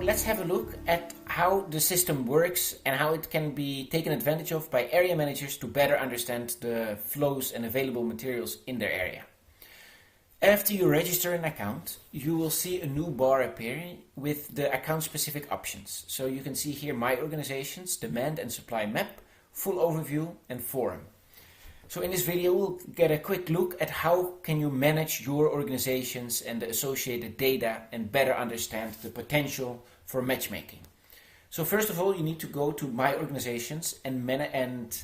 let's have a look at how the system works and how it can be taken advantage of by area managers to better understand the flows and available materials in their area. After you register an account, you will see a new bar appearing with the account specific options. So you can see here My Organizations, Demand and Supply Map, Full Overview and Forum. So in this video we'll get a quick look at how can you manage your organizations and the associated data and better understand the potential for matchmaking. So first of all, you need to go to My Organizations and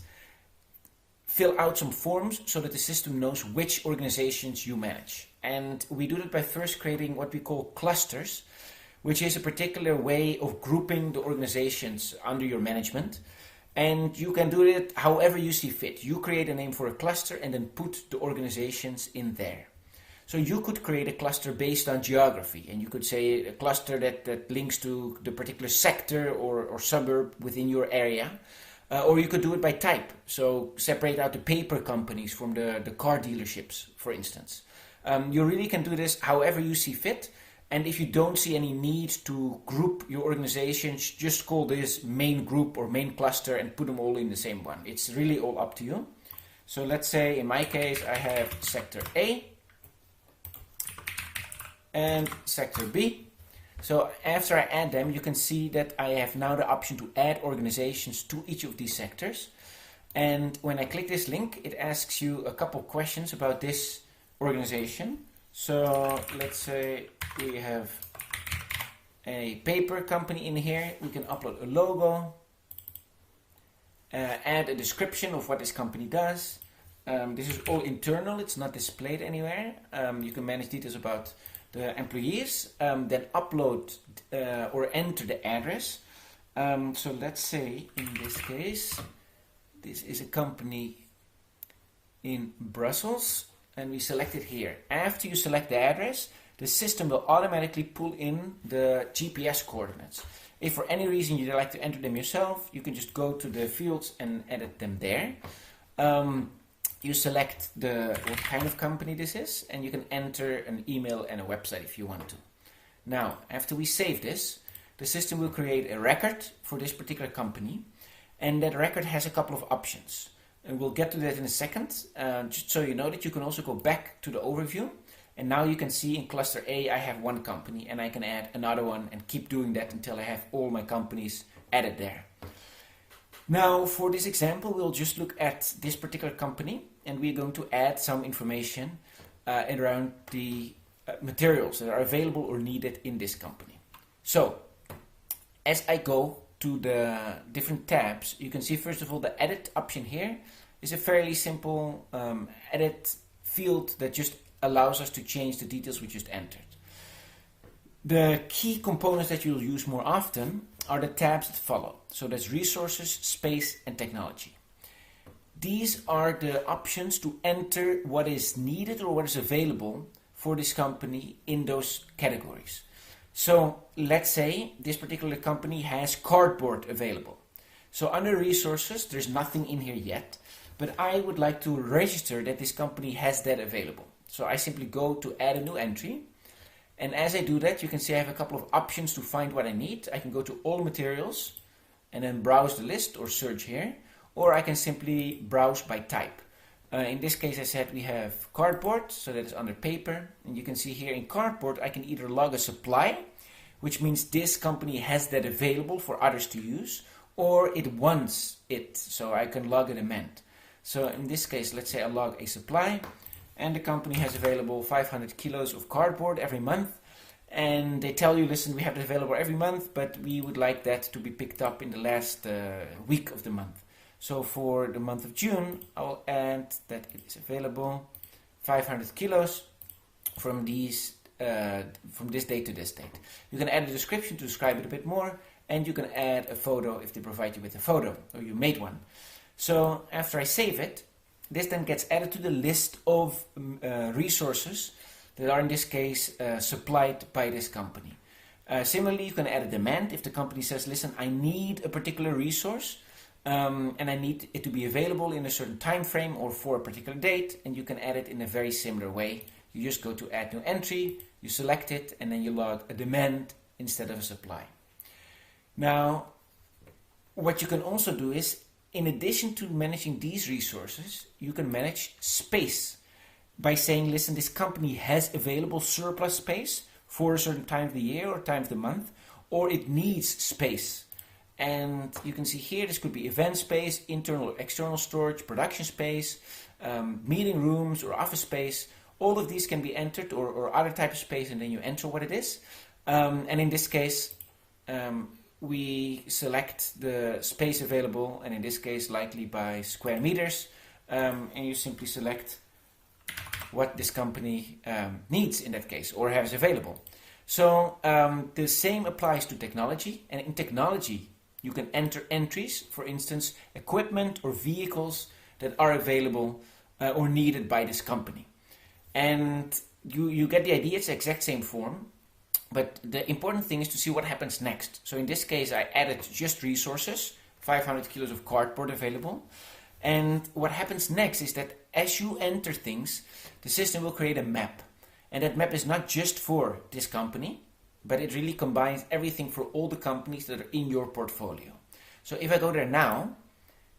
fill out some forms so that the system knows which organizations you manage. And we do that by first creating what we call clusters, which is a particular way of grouping the organizations under your management. And you can do it however you see fit. You create a name for a cluster and then put the organizations in there. So you could create a cluster based on geography, and you could say a cluster that links to the particular sector or suburb within your area. Or you could do it by type. So separate out the paper companies from the car dealerships, for instance. You really can do this however you see fit. And if you don't see any need to group your organizations, just call this main group or main cluster and put them all in the same one. It's really all up to you. So let's say in my case I have sector A and sector B. So after I add them, you can see that I have now the option to add organizations to each of these sectors. And when I click this link, it asks you a couple questions about this organization. So let's say we have a paper company in here. We can upload a logo, add a description of what this company does. This is all internal, it's not displayed anywhere. You can manage details about the employees, then upload or enter the address. So let's say in this case, this is a company in Brussels. And we select it here. After you select the address, the system will automatically pull in the GPS coordinates. If for any reason you'd like to enter them yourself, you can just go to the fields and edit them there. You select what kind of company this is, and you can enter an email and a website if you want to. Now, after we save this, the system will create a record for this particular company, and that record has a couple of options. And we'll get to that in a second, just so you know that you can also go back to the overview. And now you can see in cluster A I have one company, and I can add another one and keep doing that until I have all my companies added there. Now for this example, we'll just look at this particular company, and we're going to add some information around the materials that are available or needed in this company. So as I go to the different tabs, you can see first of all the edit option here is a fairly simple edit field that just allows us to change the details we just entered. The key components that you'll use more often are the tabs that follow. So that's resources, space and technology. These are the options to enter what is needed or what is available for this company in those categories. So let's say this particular company has cardboard available. So under resources, there's nothing in here yet, but I would like to register that this company has that available. So I simply go to add a new entry. And as I do that, you can see I have a couple of options to find what I need. I can go to all materials and then browse the list or search here, or I can simply browse by type. In this case, I said we have cardboard, so that is under paper. And you can see here in cardboard, I can either log a supply, which means this company has that available for others to use, or it wants it, so I can log a demand. So in this case, let's say I log a supply, and the company has available 500 kilos of cardboard every month. And they tell you, listen, we have it available every month, but we would like that to be picked up in the last week of the month. So for the month of June, I will add that it is available 500 kilos from this date to this date. You can add a description to describe it a bit more, and you can add a photo if they provide you with a photo, or you made one. So after I save it, this then gets added to the list of resources that are in this case supplied by this company. Similarly, you can add a demand if the company says, listen, I need a particular resource, and I need it to be available in a certain time frame or for a particular date, and you can add it in a very similar way. You just go to add new entry, you select it, and then you log a demand instead of a supply. Now, what you can also do is, in addition to managing these resources, you can manage space by saying, listen, this company has available surplus space for a certain time of the year or time of the month, or it needs space. And you can see here, this could be event space, internal or external storage, production space, meeting rooms or office space. All of these can be entered, or other type of space, and then you enter what it is. And in this case, we select the space available, and in this case likely by square meters, and you simply select what this company needs in that case, or has available. So the same applies to technology, and in technology you can enter entries, for instance, equipment or vehicles that are available or needed by this company. And you get the idea, it's the exact same form. But the important thing is to see what happens next. So in this case, I added just resources, 500 kilos of cardboard available. And what happens next is that as you enter things, the system will create a map. And that map is not just for this company, but it really combines everything for all the companies that are in your portfolio. So if I go there now,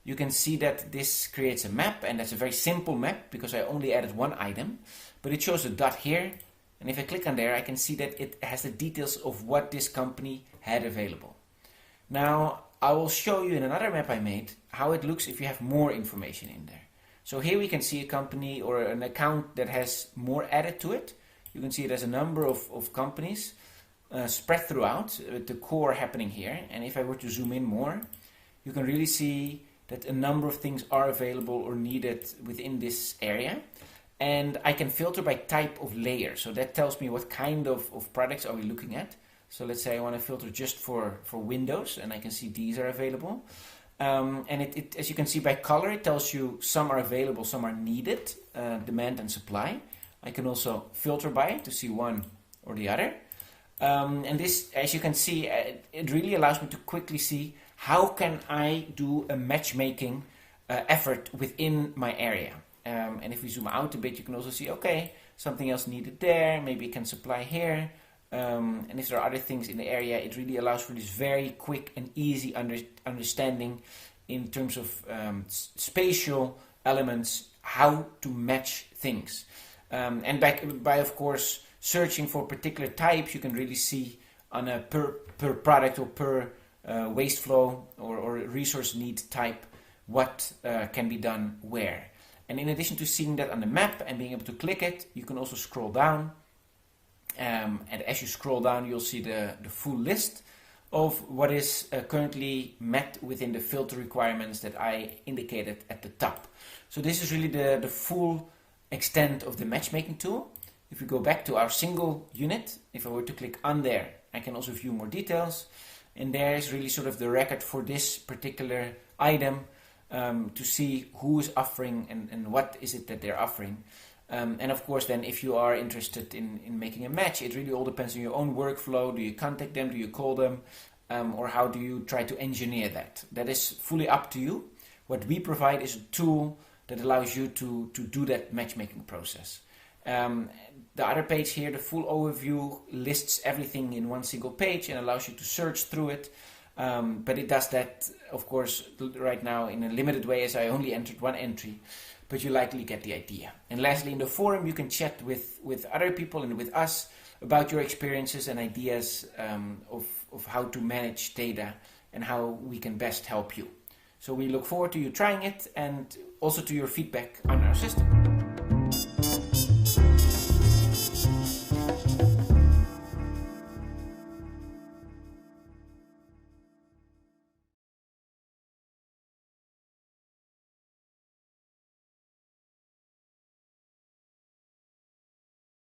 you can see that this creates a map, and that's a very simple map because I only added one item. But it shows a dot here. And if I click on there, I can see that it has the details of what this company had available. Now, I will show you in another map I made how it looks if you have more information in there. So here we can see a company or an account that has more added to it. You can see there's a number of companies spread throughout, with the core happening here. And if I were to zoom in more, you can really see that a number of things are available or needed within this area. And I can filter by type of layer. So that tells me what kind of products are we looking at. So let's say I want to filter just for Windows, and I can see these are available. And it, as you can see by color, it tells you some are available, some are needed, demand and supply. I can also filter by to see one or the other. And this, as you can see, it really allows me to quickly see how can I do a matchmaking effort within my area. And if we zoom out a bit, you can also see, okay, something else needed there, maybe it can supply here. And if there are other things in the area, it really allows for this very quick and easy understanding in terms of spatial elements, how to match things. And by of course, searching for particular types, you can really see on a per product or per waste flow or resource need type what can be done where. And in addition to seeing that on the map and being able to click it, you can also scroll down. And as you scroll down, you'll see the full list of what is currently met within the filter requirements that I indicated at the top. So this is really the full extent of the matchmaking tool. If we go back to our single unit, if I were to click on there, I can also view more details. And there is really sort of the record for this particular item to see who is offering and what is it that they're offering. And of course, then if you are interested in making a match, it really all depends on your own workflow. Do you contact them? Do you call them? Or how do you try to engineer that? That is fully up to you. What we provide is a tool that allows you to do that matchmaking process. The other page here, the full overview, lists everything in one single page and allows you to search through it. But it does that, of course, right now in a limited way, as I only entered one entry. But you likely get the idea. And lastly, in the forum, you can chat with other people and with us about your experiences and ideas of how to manage data and how we can best help you. So we look forward to you trying it and also to your feedback on our system.